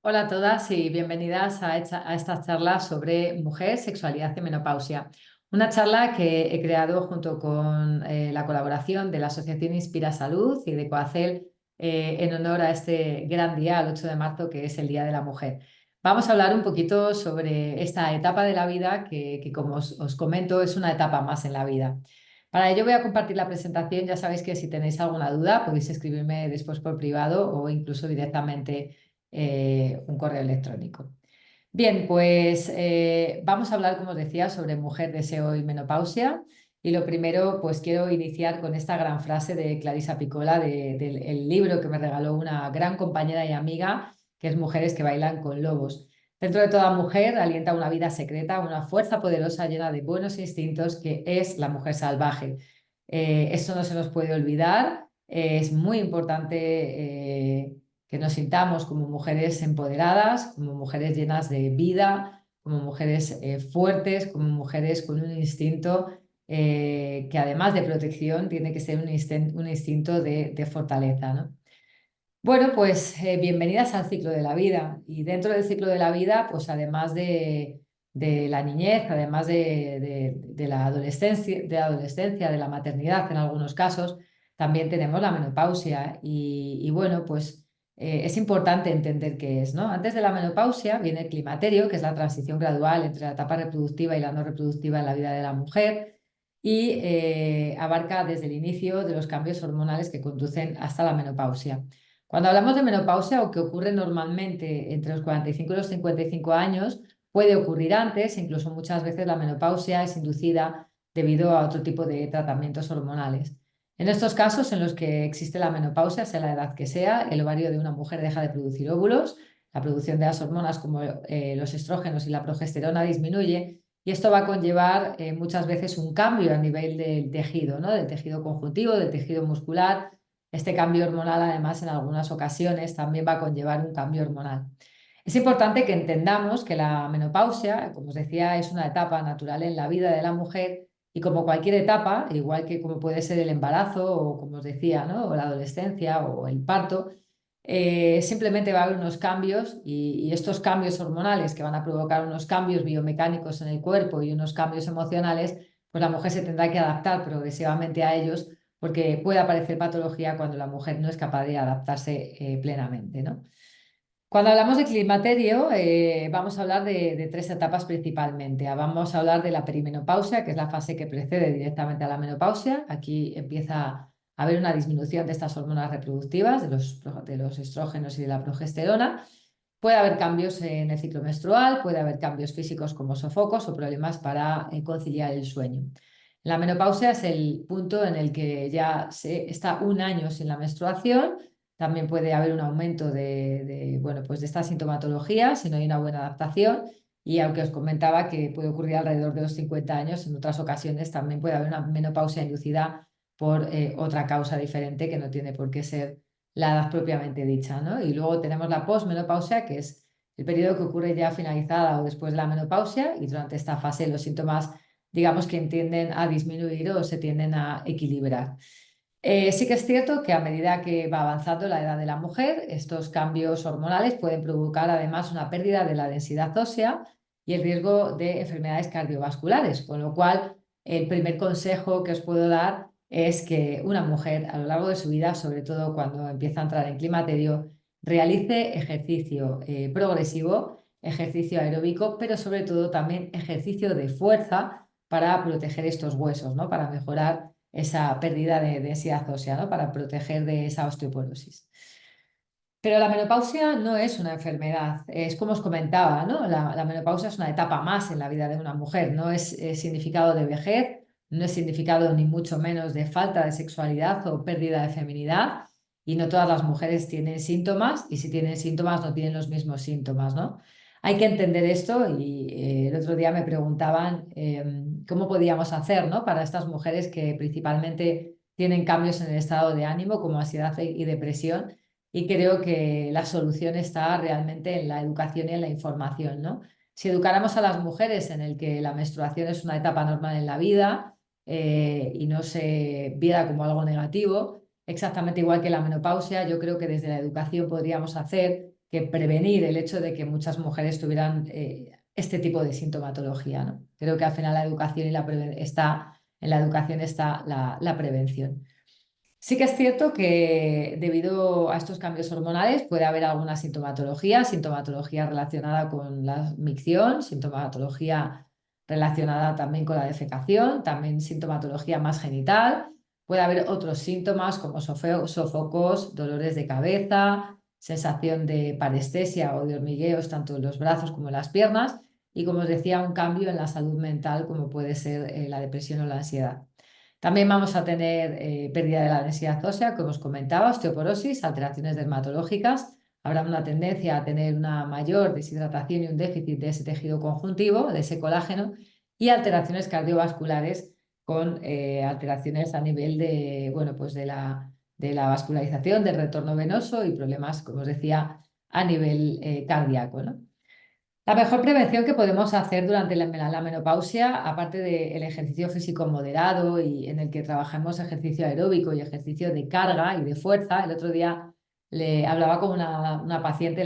Hola a todas y bienvenidas a esta charla sobre mujer, sexualidad y menopausia. Una charla que he creado junto con la colaboración de la Asociación Inspira Salud y de Coacel en honor a este gran día, el 8 de marzo, que es el Día de la Mujer. Vamos a hablar un poquito sobre esta etapa de la vida que como os comento, es una etapa más en la vida. Para ello voy a compartir la presentación. Ya sabéis que si tenéis alguna duda podéis escribirme después por privado o incluso directamente un correo electrónico. Bien, pues vamos a hablar, como os decía, sobre mujer, deseo y menopausia. Y lo primero, pues quiero iniciar con esta gran frase de Clarisa Piccola del el libro que me regaló una gran compañera y amiga, que es Mujeres que bailan con lobos. Dentro de toda mujer alienta una vida secreta, una fuerza poderosa llena de buenos instintos que es la mujer salvaje. Esto no se nos puede olvidar. Es muy importante que nos sintamos como mujeres empoderadas, como mujeres llenas de vida, como mujeres fuertes, como mujeres con un instinto que además de protección tiene que ser un instinto de fortaleza, ¿no? Bueno, pues bienvenidas al ciclo de la vida. Y dentro del ciclo de la vida, pues además de la niñez, además de la adolescencia, de la maternidad en algunos casos, también tenemos la menopausia. Y bueno, pues es importante entender qué es, ¿no? Antes de la menopausia viene el climaterio, que es la transición gradual entre la etapa reproductiva y la no reproductiva en la vida de la mujer y abarca desde el inicio de los cambios hormonales que conducen hasta la menopausia. Cuando hablamos de menopausia, o que ocurre normalmente entre los 45 y los 55 años, puede ocurrir antes, incluso muchas veces la menopausia es inducida debido a otro tipo de tratamientos hormonales. En estos casos en los que existe la menopausia, sea la edad que sea, el ovario de una mujer deja de producir óvulos, la producción de las hormonas como los estrógenos y la progesterona disminuye y esto va a conllevar muchas veces un cambio a nivel del tejido, ¿no? Del tejido conjuntivo, del tejido muscular. Este cambio hormonal, además, en algunas ocasiones también va a conllevar un cambio hormonal. Es importante que entendamos que la menopausia, como os decía, es una etapa natural en la vida de la mujer y como cualquier etapa, igual que como puede ser el embarazo o como os decía, ¿no? O la adolescencia o el parto, simplemente va a haber unos cambios y estos cambios hormonales que van a provocar unos cambios biomecánicos en el cuerpo y unos cambios emocionales, pues la mujer se tendrá que adaptar progresivamente a ellos porque puede aparecer patología cuando la mujer no es capaz de adaptarse plenamente, ¿no? Cuando hablamos de climaterio, vamos a hablar de tres etapas principalmente. Vamos a hablar de la perimenopausia, que es la fase que precede directamente a la menopausia. Aquí empieza a haber una disminución de estas hormonas reproductivas, de los estrógenos y de la progesterona. Puede haber cambios en el ciclo menstrual, puede haber cambios físicos como sofocos o problemas para conciliar el sueño. La menopausia es el punto en el que ya se está un año sin la menstruación. También puede haber un aumento bueno, pues de esta sintomatología si no hay una buena adaptación. Y aunque os comentaba que puede ocurrir alrededor de los 50 años, en otras ocasiones también puede haber una menopausia inducida por otra causa diferente que no tiene por qué ser la edad propiamente dicha, ¿no? Y luego tenemos la posmenopausia, que es el periodo que ocurre ya finalizada o después de la menopausia y durante esta fase los síntomas, digamos que tienden a disminuir o se tienden a equilibrar. Sí que es cierto que a medida que va avanzando la edad de la mujer, estos cambios hormonales pueden provocar además una pérdida de la densidad ósea y el riesgo de enfermedades cardiovasculares, con lo cual el primer consejo que os puedo dar es que una mujer a lo largo de su vida, sobre todo cuando empieza a entrar en climaterio, realice ejercicio progresivo, ejercicio aeróbico, pero sobre todo también ejercicio de fuerza para proteger estos huesos, ¿no? Para mejorar esa pérdida de densidad ósea, ¿no? Para proteger de esa osteoporosis. Pero la menopausia no es una enfermedad, es como os comentaba, ¿no? La menopausia es una etapa más en la vida de una mujer, no es significado de vejez, no es significado ni mucho menos de falta de sexualidad o pérdida de feminidad, y no todas las mujeres tienen síntomas, y si tienen síntomas no tienen los mismos síntomas, ¿no? Hay que entender esto y el otro día me preguntaban cómo podíamos hacer, ¿no? Para estas mujeres que principalmente tienen cambios en el estado de ánimo como ansiedad y depresión y creo que la solución está realmente en la educación y en la información, ¿no? Si educáramos a las mujeres en el que la menstruación es una etapa normal en la vida y no se viera como algo negativo, exactamente igual que la menopausia, yo creo que desde la educación podríamos hacer que prevenir el hecho de que muchas mujeres tuvieran este tipo de sintomatología, ¿no? Creo que al final la educación y en la educación está la prevención. Sí que es cierto que debido a estos cambios hormonales puede haber alguna sintomatología relacionada con la micción, sintomatología relacionada también con la defecación, también sintomatología más genital. Puede haber otros síntomas como sofocos, dolores de cabeza, sensación de parestesia o de hormigueos tanto en los brazos como en las piernas y, como os decía, un cambio en la salud mental como puede ser la depresión o la ansiedad. También vamos a tener pérdida de la densidad ósea, como os comentaba, osteoporosis, alteraciones dermatológicas. Habrá una tendencia a tener una mayor deshidratación y un déficit de ese tejido conjuntivo, de ese colágeno, y alteraciones cardiovasculares con alteraciones a nivel de, bueno, pues de la vascularización, del retorno venoso y problemas, como os decía, a nivel cardíaco, ¿no? La mejor prevención que podemos hacer durante la menopausia, aparte del ejercicio físico moderado y en el que trabajamos ejercicio aeróbico y ejercicio de carga y de fuerza, el otro día le hablaba con una paciente,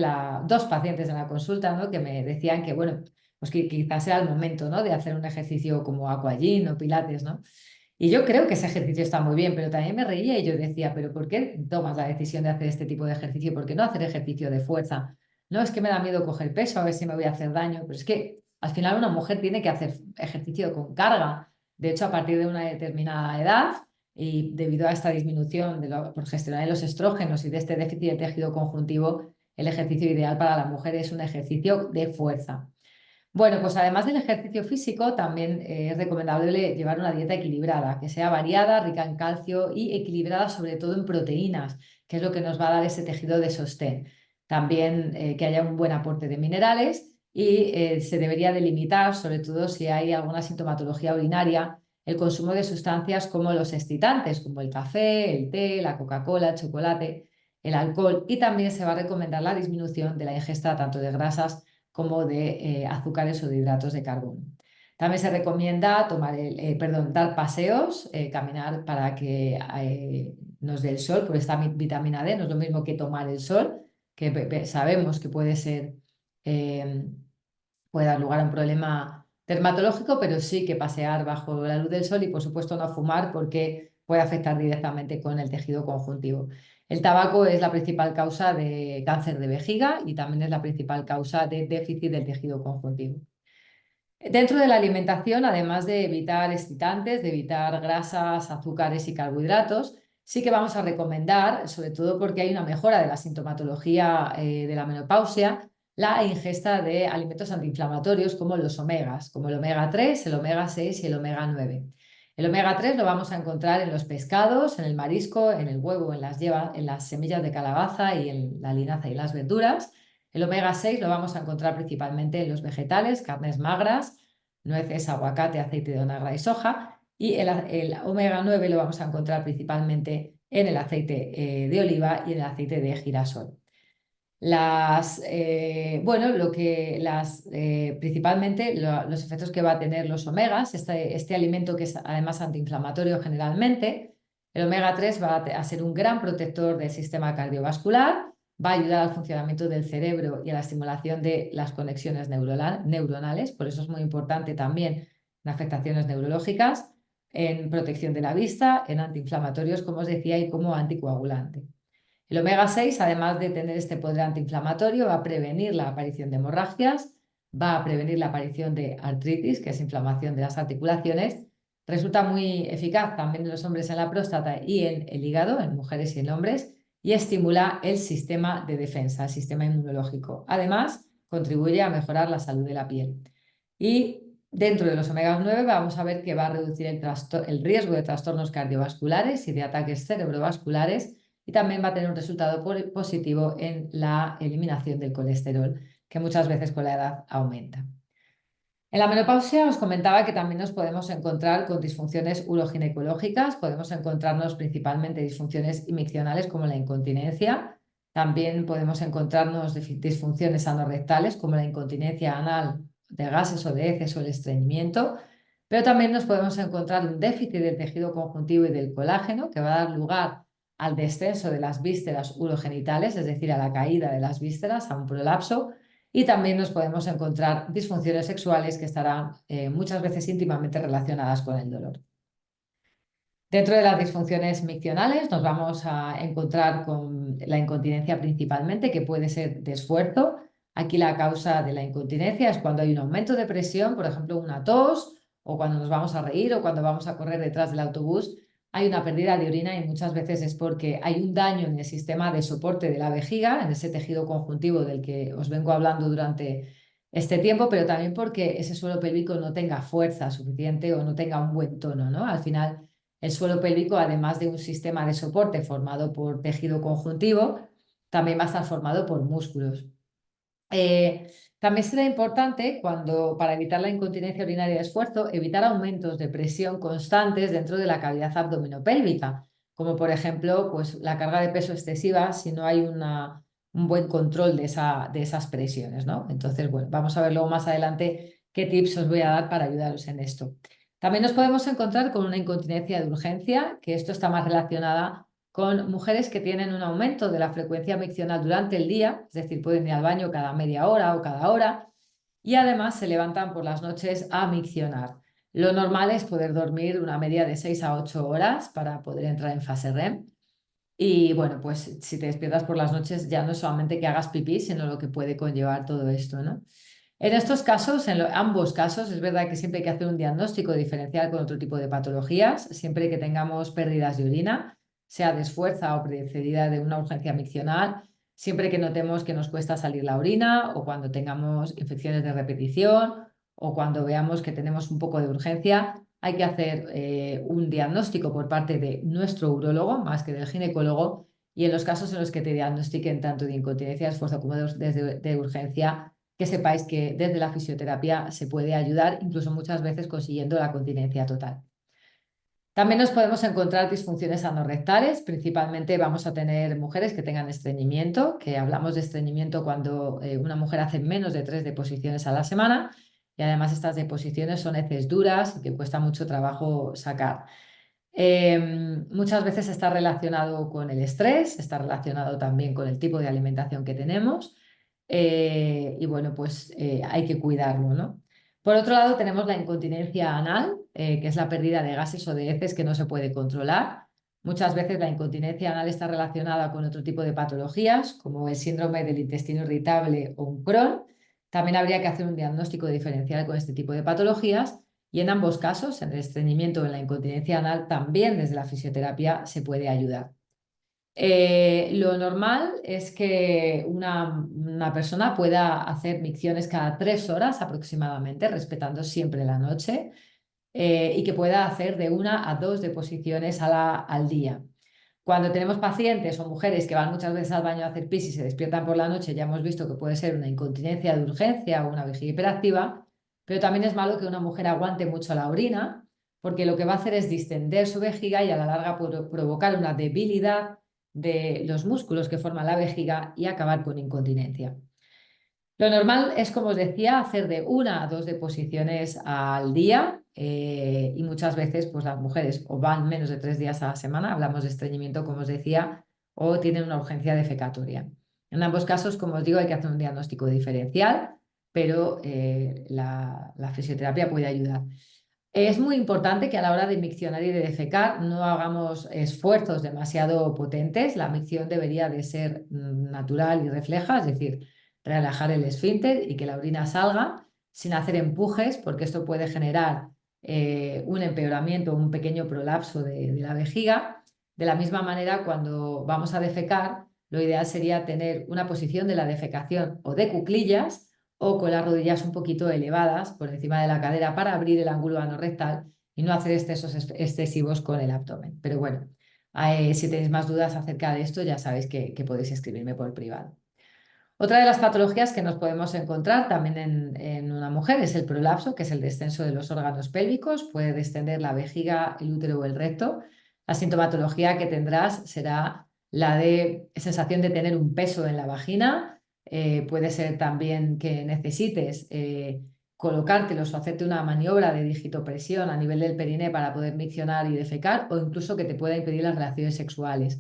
dos pacientes en la consulta, ¿no? Que me decían que, bueno, pues que quizás sea el momento, ¿no? De hacer un ejercicio como aquagym o pilates, ¿no? Y yo creo que ese ejercicio está muy bien, pero también me reía y yo decía, pero ¿por qué tomas la decisión de hacer este tipo de ejercicio? ¿Por qué no hacer ejercicio de fuerza? No, es que me da miedo coger peso, a ver si me voy a hacer daño, pero es que al final una mujer tiene que hacer ejercicio con carga. De hecho, a partir de una determinada edad y debido a esta disminución de la progesterona y los estrógenos y de este déficit de tejido conjuntivo, el ejercicio ideal para la mujer es un ejercicio de fuerza. Bueno, pues además del ejercicio físico, también es recomendable llevar una dieta equilibrada, que sea variada, rica en calcio y equilibrada sobre todo en proteínas, que es lo que nos va a dar ese tejido de sostén. También que haya un buen aporte de minerales y se debería delimitar, sobre todo si hay alguna sintomatología urinaria, el consumo de sustancias como los excitantes, como el café, el té, la Coca-Cola, el chocolate, el alcohol, y también se va a recomendar la disminución de la ingesta tanto de grasas como de azúcares o de hidratos de carbono. También se recomienda dar paseos, caminar para que nos dé el sol, por esta vitamina D, no es lo mismo que tomar el sol, que sabemos que eh, puede dar lugar a un problema dermatológico, pero sí que pasear bajo la luz del sol y, por supuesto, no fumar porque puede afectar directamente con el tejido conjuntivo. El tabaco es la principal causa de cáncer de vejiga y también es la principal causa de déficit del tejido conjuntivo. Dentro de la alimentación, además de evitar excitantes, de evitar grasas, azúcares y carbohidratos, sí que vamos a recomendar, sobre todo porque hay una mejora de la sintomatología de la menopausia, la ingesta de alimentos antiinflamatorios como los omegas, como el omega 3, el omega 6 y el omega 9. El omega 3 lo vamos a encontrar en los pescados, en el marisco, en el huevo, en las semillas de calabaza y en la linaza y las verduras. El omega 6 lo vamos a encontrar principalmente en los vegetales, carnes magras, nueces, aguacate, aceite de onagra y soja. Y el omega 9 lo vamos a encontrar principalmente en el aceite de oliva y en el aceite de girasol. Principalmente los efectos que va a tener los omegas, este alimento que es además antiinflamatorio generalmente, el omega 3 va a ser un gran protector del sistema cardiovascular, va a ayudar al funcionamiento del cerebro y a la estimulación de las conexiones neuronales, por eso es muy importante también en afectaciones neurológicas, en protección de la vista, en antiinflamatorios, como os decía, y como anticoagulante. El omega 6, además de tener este poder antiinflamatorio, va a prevenir la aparición de hemorragias, va a prevenir la aparición de artritis, que es inflamación de las articulaciones. Resulta muy eficaz también en los hombres en la próstata y en el hígado, en mujeres y en hombres, y estimula el sistema de defensa, el sistema inmunológico. Además, contribuye a mejorar la salud de la piel. Y dentro de los omega 9 vamos a ver que va a reducir el riesgo de trastornos cardiovasculares y de ataques cerebrovasculares, y también va a tener un resultado positivo en la eliminación del colesterol, que muchas veces con la edad aumenta. En la menopausia os comentaba que también nos podemos encontrar con disfunciones uroginecológicas, podemos encontrarnos principalmente disfunciones miccionales como la incontinencia, también podemos encontrarnos disfunciones anorrectales como la incontinencia anal de gases o de heces o el estreñimiento, pero también nos podemos encontrar un déficit del tejido conjuntivo y del colágeno que va a dar lugar al descenso de las vísceras urogenitales, es decir, a la caída de las vísceras, a un prolapso, y también nos podemos encontrar disfunciones sexuales que estarán muchas veces íntimamente relacionadas con el dolor. Dentro de las disfunciones miccionales nos vamos a encontrar con la incontinencia principalmente, que puede ser de esfuerzo. Aquí la causa de la incontinencia es cuando hay un aumento de presión, por ejemplo, una tos, o cuando nos vamos a reír o cuando vamos a correr detrás del autobús, hay una pérdida de orina y muchas veces es porque hay un daño en el sistema de soporte de la vejiga, en ese tejido conjuntivo del que os vengo hablando durante este tiempo, pero también porque ese suelo pélvico no tenga fuerza suficiente o no tenga un buen tono, ¿no? Al final el suelo pélvico, además de un sistema de soporte formado por tejido conjuntivo, también va a estar formado por músculos. También será importante para evitar la incontinencia urinaria de esfuerzo, evitar aumentos de presión constantes dentro de la cavidad abdominopélvica, como por ejemplo pues, la carga de peso excesiva si no hay un buen control de esas presiones, ¿no? Entonces, bueno, vamos a ver luego más adelante qué tips os voy a dar para ayudaros en esto. También nos podemos encontrar con una incontinencia de urgencia, que esto está más relacionada con mujeres que tienen un aumento de la frecuencia miccional durante el día, es decir, pueden ir al baño cada media hora o cada hora, y además se levantan por las noches a miccionar. Lo normal es poder dormir una media de 6 a 8 horas para poder entrar en fase REM. Y bueno, pues si te despiertas por las noches ya no es solamente que hagas pipí, sino lo que puede conllevar todo esto, ¿no? En estos casos, ambos casos, es verdad que siempre hay que hacer un diagnóstico diferencial con otro tipo de patologías, siempre que tengamos pérdidas de orina, sea de esfuerzo o precedida de una urgencia miccional, siempre que notemos que nos cuesta salir la orina o cuando tengamos infecciones de repetición o cuando veamos que tenemos un poco de urgencia, hay que hacer un diagnóstico por parte de nuestro urólogo, más que del ginecólogo, y en los casos en los que te diagnostiquen tanto de incontinencia de esfuerzo como de urgencia, que sepáis que desde la fisioterapia se puede ayudar, incluso muchas veces consiguiendo la continencia total. También nos podemos encontrar disfunciones anorrectales, principalmente vamos a tener mujeres que tengan estreñimiento, que hablamos de estreñimiento cuando una mujer hace menos de 3 deposiciones a la semana y además estas deposiciones son heces duras y que cuesta mucho trabajo sacar. Muchas veces está relacionado con el estrés, está relacionado también con el tipo de alimentación que tenemos y bueno, pues hay que cuidarlo, ¿no? Por otro lado, tenemos la incontinencia anal, que es la pérdida de gases o de heces que no se puede controlar. Muchas veces la incontinencia anal está relacionada con otro tipo de patologías, como el síndrome del intestino irritable o un Crohn. También habría que hacer un diagnóstico diferencial con este tipo de patologías y en ambos casos, en el estreñimiento o en la incontinencia anal, también desde la fisioterapia se puede ayudar. Lo normal es que una persona pueda hacer micciones cada 3 horas aproximadamente, respetando siempre la noche, y que pueda hacer de 1 a 2 deposiciones al día. Cuando tenemos pacientes o mujeres que van muchas veces al baño a hacer pis y se despiertan por la noche, ya hemos visto que puede ser una incontinencia de urgencia o una vejiga hiperactiva, pero también es malo que una mujer aguante mucho la orina, porque lo que va a hacer es distender su vejiga y a la larga provocar una debilidad de los músculos que forman la vejiga y acabar con incontinencia. Lo normal es, como os decía, hacer de 1 a 2 deposiciones al día y muchas veces pues, las mujeres o van menos de 3 días a la semana, hablamos de estreñimiento, como os decía, o tienen una urgencia defecatoria. En ambos casos, como os digo, hay que hacer un diagnóstico diferencial, pero la fisioterapia puede ayudar. Es muy importante que a la hora de miccionar y de defecar no hagamos esfuerzos demasiado potentes. La micción debería de ser natural y refleja, es decir, relajar el esfínter y que la orina salga sin hacer empujes, porque esto puede generar un empeoramiento, un pequeño prolapso de la vejiga. De la misma manera, cuando vamos a defecar, lo ideal sería tener una posición de la defecación o de cuclillas o con las rodillas un poquito elevadas por encima de la cadera para abrir el ángulo anorrectal y no hacer excesos excesivos con el abdomen. Pero bueno, si tenéis más dudas acerca de esto, ya sabéis que podéis escribirme por privado. Otra de las patologías que nos podemos encontrar también en una mujer es el prolapso, que es el descenso de los órganos pélvicos. Puede descender la vejiga, el útero o el recto. La sintomatología que tendrás será la de sensación de tener un peso en la vagina. Puede ser también que necesites colocártelos o hacerte una maniobra de digitopresión a nivel del periné para poder miccionar y defecar, o incluso que te pueda impedir las relaciones sexuales.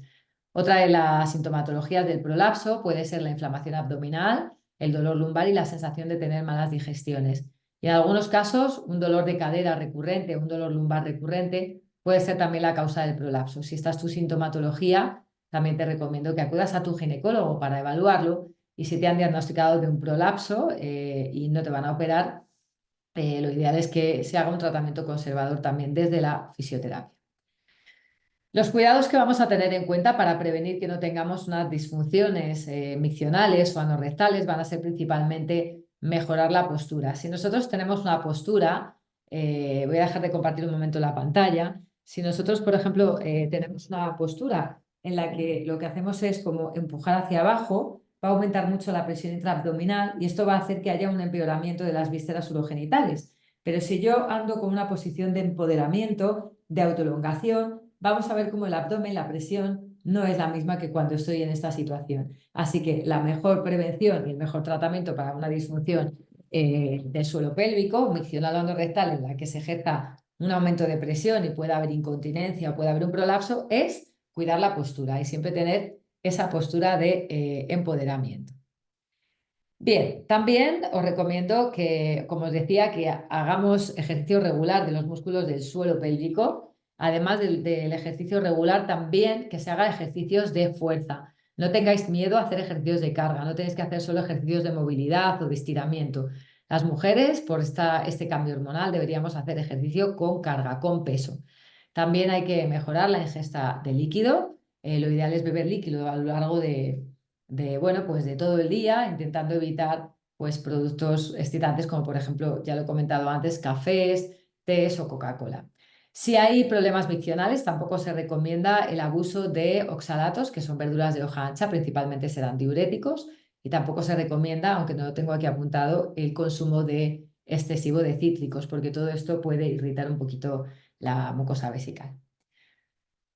Otra de las sintomatologías del prolapso puede ser la inflamación abdominal, el dolor lumbar y la sensación de tener malas digestiones. Y en algunos casos, un dolor de cadera recurrente, un dolor lumbar recurrente, puede ser también la causa del prolapso. Si esta es tu sintomatología, también te recomiendo que acudas a tu ginecólogo para evaluarlo y si te han diagnosticado de un prolapso y no te van a operar, lo ideal es que se haga un tratamiento conservador también desde la fisioterapia. Los cuidados que vamos a tener en cuenta para prevenir que no tengamos unas disfunciones miccionales o anorrectales van a ser principalmente mejorar la postura. Si nosotros tenemos una postura, voy a dejar de compartir un momento la pantalla. Si nosotros, por ejemplo, tenemos una postura en la que lo que hacemos es como empujar hacia abajo, va a aumentar mucho la presión intraabdominal y esto va a hacer que haya un empeoramiento de las vísceras urogenitales. Pero si yo ando con una posición de empoderamiento, de autoelongación, vamos a ver cómo el abdomen, la presión, no es la misma que cuando estoy en esta situación. Así que la mejor prevención y el mejor tratamiento para una disfunción del suelo pélvico, miccional o anorrectal, en la que se ejerza un aumento de presión y puede haber incontinencia o puede haber un prolapso, es cuidar la postura y siempre tener esa postura de empoderamiento. Bien, también os recomiendo que, como os decía, que hagamos ejercicio regular de los músculos del suelo pélvico, además del ejercicio regular, también que se haga ejercicios de fuerza. No tengáis miedo a hacer ejercicios de carga, no tenéis que hacer solo ejercicios de movilidad o de estiramiento. Las mujeres, por este cambio hormonal, deberíamos hacer ejercicio con carga, con peso. También hay que mejorar la ingesta de líquido. Lo ideal es beber líquido a lo largo bueno, pues de todo el día, intentando evitar pues, productos excitantes como por ejemplo, ya lo he comentado antes, cafés, tés o Coca-Cola. Si hay problemas miccionales, tampoco se recomienda el abuso de oxalatos, que son verduras de hoja ancha, principalmente serán diuréticos, y tampoco se recomienda, aunque no lo tengo aquí apuntado, el consumo de excesivo de cítricos, porque todo esto puede irritar un poquito la mucosa vesical.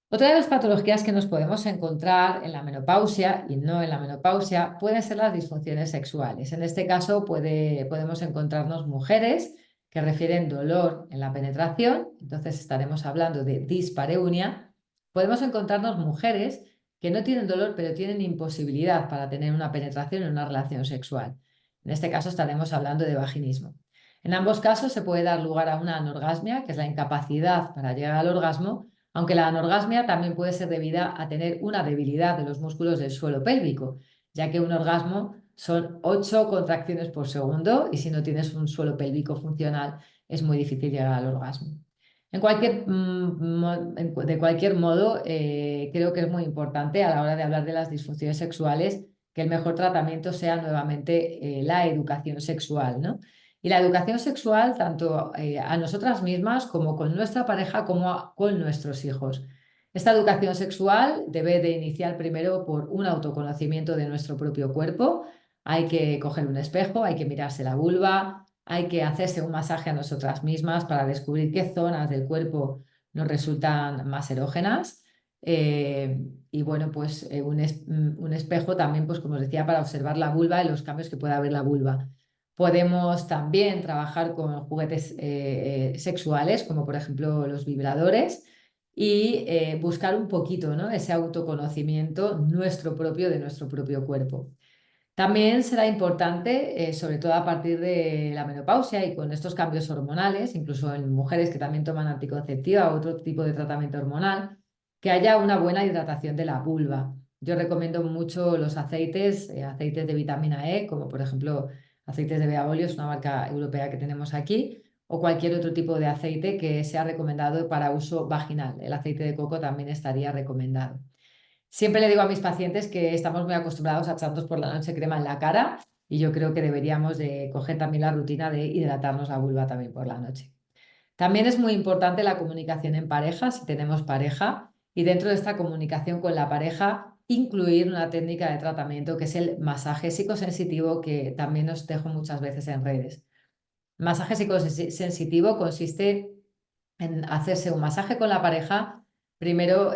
Otra de las patologías que nos podemos encontrar en la menopausia y no en la menopausia pueden ser las disfunciones sexuales. En este caso podemos encontrarnos mujeres que refieren dolor en la penetración, entonces estaremos hablando de dispareunia. Podemos encontrarnos mujeres que no tienen dolor pero tienen imposibilidad para tener una penetración en una relación sexual. En este caso estaremos hablando de vaginismo. En ambos casos se puede dar lugar a una anorgasmia, que es la incapacidad para llegar al orgasmo, aunque la anorgasmia también puede ser debida a tener una debilidad de los músculos del suelo pélvico, ya que un orgasmo son 8 contracciones por segundo y si no tienes un suelo pélvico funcional es muy difícil llegar al orgasmo. De cualquier modo, creo que es muy importante a la hora de hablar de las disfunciones sexuales que el mejor tratamiento sea nuevamente la educación sexual, ¿no? Y la educación sexual, tanto a nosotras mismas como con nuestra pareja, como con nuestros hijos. Esta educación sexual debe de iniciar primero por un autoconocimiento de nuestro propio cuerpo. Hay que coger un espejo, hay que mirarse la vulva, hay que hacerse un masaje a nosotras mismas para descubrir qué zonas del cuerpo nos resultan más erógenas. Y bueno, pues un espejo también, pues como os decía, para observar la vulva y los cambios que puede haber la vulva. Podemos también trabajar con juguetes sexuales, como por ejemplo los vibradores, y buscar un poquito, ¿no? Ese autoconocimiento nuestro propio de nuestro propio cuerpo. También será importante, sobre todo a partir de la menopausia y con estos cambios hormonales, incluso en mujeres que también toman anticonceptiva o otro tipo de tratamiento hormonal, que haya una buena hidratación de la vulva. Yo recomiendo mucho los aceites, aceites de vitamina E, como por ejemplo aceites de Bea Olio, es una marca europea que tenemos aquí, o cualquier otro tipo de aceite que sea recomendado para uso vaginal. El aceite de coco también estaría recomendado. Siempre le digo a mis pacientes que estamos muy acostumbrados a echarnos por la noche crema en la cara y yo creo que deberíamos de coger también la rutina de hidratarnos la vulva también por la noche. También es muy importante la comunicación en pareja, si tenemos pareja, y dentro de esta comunicación con la pareja, incluir una técnica de tratamiento que es el masaje psicosensitivo, que también os dejo muchas veces en redes. Masaje psicosensitivo consiste en hacerse un masaje con la pareja, primero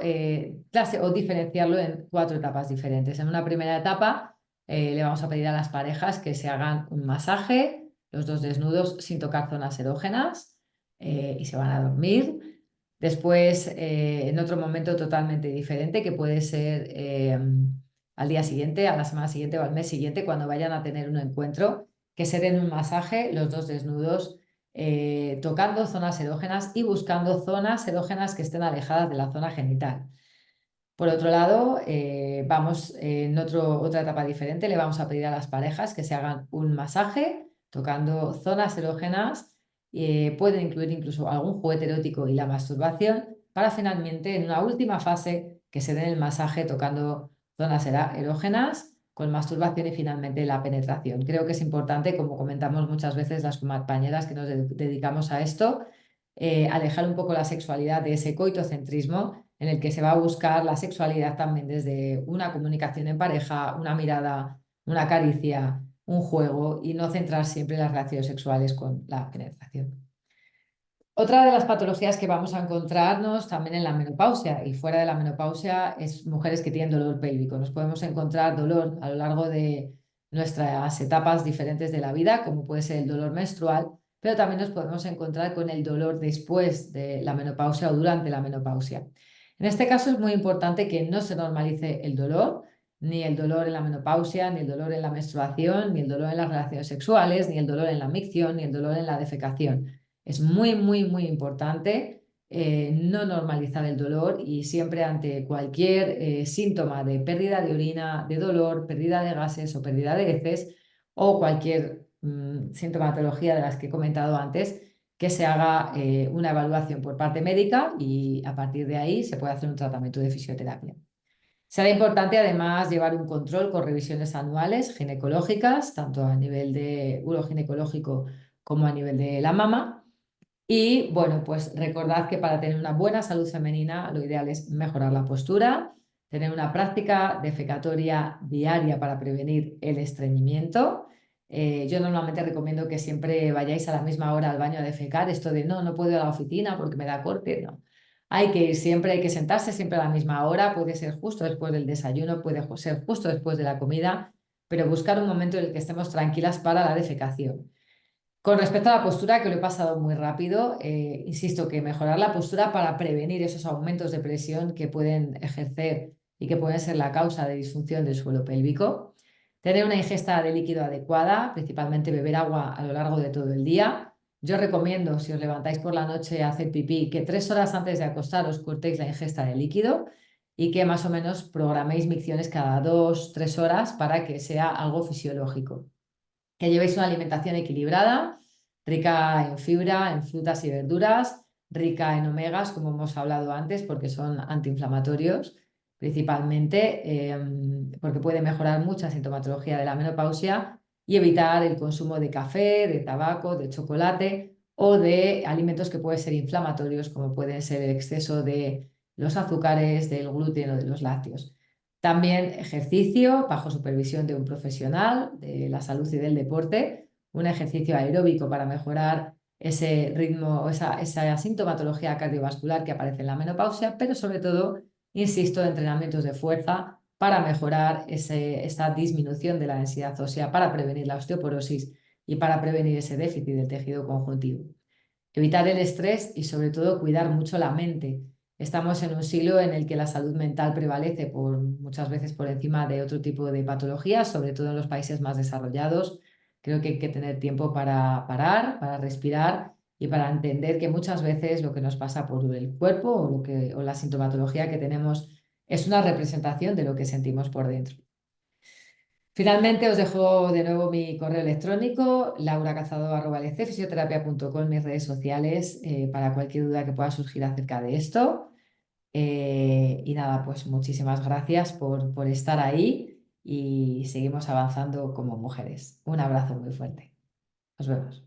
o diferenciarlo en 4 etapas diferentes. En una primera etapa le vamos a pedir a las parejas que se hagan un masaje, los dos desnudos sin tocar zonas erógenas y se van a dormir. Después, en otro momento totalmente diferente, que puede ser al día siguiente, a la semana siguiente o al mes siguiente, cuando vayan a tener un encuentro, que se den un masaje, los dos desnudos, tocando zonas erógenas y buscando zonas erógenas que estén alejadas de la zona genital. Por otro lado, vamos en otra etapa diferente, le vamos a pedir a las parejas que se hagan un masaje tocando zonas erógenas, pueden incluir incluso algún juguete erótico y la masturbación, para finalmente en una última fase que se den el masaje tocando zonas erógenas con masturbación y finalmente la penetración. Creo que es importante, como comentamos muchas veces las compañeras que nos dedicamos a esto, alejar un poco la sexualidad de ese coitocentrismo en el que se va a buscar la sexualidad también desde una comunicación en pareja, una mirada, una caricia, un juego y no centrar siempre las relaciones sexuales con la penetración. Otra de las patologías que vamos a encontrarnos también en la menopausia y fuera de la menopausia es mujeres que tienen dolor pélvico. Nos podemos encontrar dolor a lo largo de nuestras etapas diferentes de la vida, como puede ser el dolor menstrual, pero también nos podemos encontrar con el dolor después de la menopausia o durante la menopausia. En este caso es muy importante que no se normalice el dolor, ni el dolor en la menopausia, ni el dolor en la menstruación, ni el dolor en las relaciones sexuales, ni el dolor en la micción, ni el dolor en la defecación. Es muy, muy, muy importante no normalizar el dolor y siempre ante cualquier síntoma de pérdida de orina, de dolor, pérdida de gases o pérdida de heces o cualquier sintomatología de las que he comentado antes, que se haga una evaluación por parte médica y a partir de ahí se puede hacer un tratamiento de fisioterapia. Será importante además llevar un control con revisiones anuales ginecológicas, tanto a nivel de uroginecológico como a nivel de la mama. Y bueno, pues recordad que para tener una buena salud femenina lo ideal es mejorar la postura, tener una práctica defecatoria diaria para prevenir el estreñimiento. Yo normalmente recomiendo que siempre vayáis a la misma hora al baño a defecar, esto de no puedo ir a la oficina porque me da corte, no. Hay que ir siempre, hay que sentarse siempre a la misma hora, puede ser justo después del desayuno, puede ser justo después de la comida, pero buscar un momento en el que estemos tranquilas para la defecación. Con respecto a la postura, que lo he pasado muy rápido, insisto que mejorar la postura para prevenir esos aumentos de presión que pueden ejercer y que pueden ser la causa de disfunción del suelo pélvico. Tener una ingesta de líquido adecuada, principalmente beber agua a lo largo de todo el día. Yo recomiendo, si os levantáis por la noche a hacer pipí, que 3 horas antes de acostaros cortéis la ingesta de líquido y que más o menos programéis micciones cada 2, 3 horas para que sea algo fisiológico. Que llevéis una alimentación equilibrada, rica en fibra, en frutas y verduras, rica en omegas, como hemos hablado antes, porque son antiinflamatorios principalmente, porque puede mejorar mucha sintomatología de la menopausia y evitar el consumo de café, de tabaco, de chocolate o de alimentos que pueden ser inflamatorios, como pueden ser el exceso de los azúcares, del gluten o de los lácteos. También ejercicio bajo supervisión de un profesional de la salud y del deporte, un ejercicio aeróbico para mejorar ese ritmo, esa sintomatología cardiovascular que aparece en la menopausia, pero sobre todo, insisto, entrenamientos de fuerza para mejorar esta disminución de la densidad ósea, para prevenir la osteoporosis y para prevenir ese déficit del tejido conjuntivo. Evitar el estrés y sobre todo cuidar mucho la mente. Estamos en un siglo en el que la salud mental prevalece muchas veces por encima de otro tipo de patologías, sobre todo en los países más desarrollados. Creo que hay que tener tiempo para parar, para respirar y para entender que muchas veces lo que nos pasa por el cuerpo o la sintomatología que tenemos es una representación de lo que sentimos por dentro. Finalmente os dejo de nuevo mi correo electrónico, lauracazado@lecfisioterapia.com, mis redes sociales, para cualquier duda que pueda surgir acerca de esto. Y nada, pues muchísimas gracias por estar ahí y seguimos avanzando como mujeres. Un abrazo muy fuerte. Nos vemos.